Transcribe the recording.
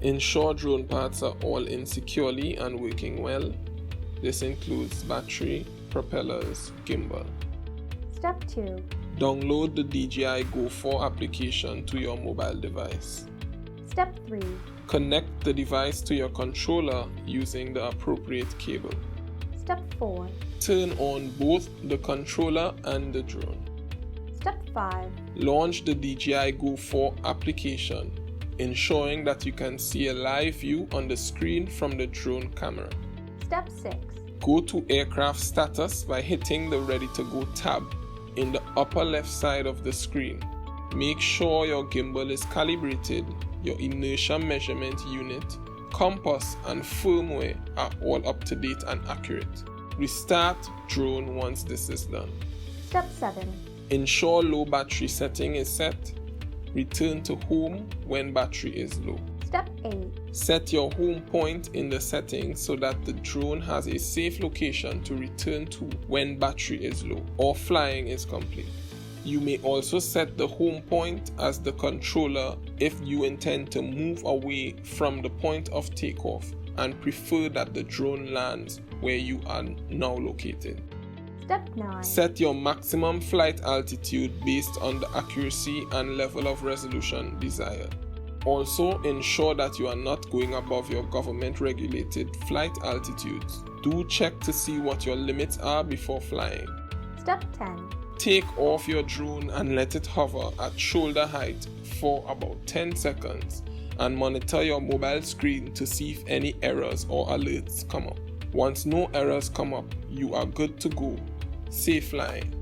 Ensure drone parts are all in securely and working well. This includes battery, propellers, gimbal. Step 2. Download the DJI Go 4 application to your mobile device. Step 3. Connect the device to your controller using the appropriate cable. Step 4. Turn on both the controller and the drone. Step 5. Launch the DJI Go 4 application, ensuring that you can see a live view on the screen from the drone camera. Step 6. Go to aircraft status by hitting the Ready to Go tab in the upper left side of the screen. Make sure your gimbal is calibrated, your inertia measurement unit, compass and firmware are all up to date and accurate. Restart drone once this is done. Step 7. Ensure low battery setting is set. Return to home when battery is low. Step 8. Set your home point in the settings so that the drone has a safe location to return to when battery is low or flying is complete. You may also set the home point as the controller if you intend to move away from the point of takeoff and prefer that the drone lands where you are now located. Step 9. Set your maximum flight altitude based on the accuracy and level of resolution desired. Also, ensure that you are not going above your government-regulated flight altitudes. Do check to see what your limits are before flying. Step 10. Take off your drone and let it hover at shoulder height for about 10 seconds and monitor your mobile screen to see if any errors or alerts come up. Once no errors come up, you are good to go. Safe flying.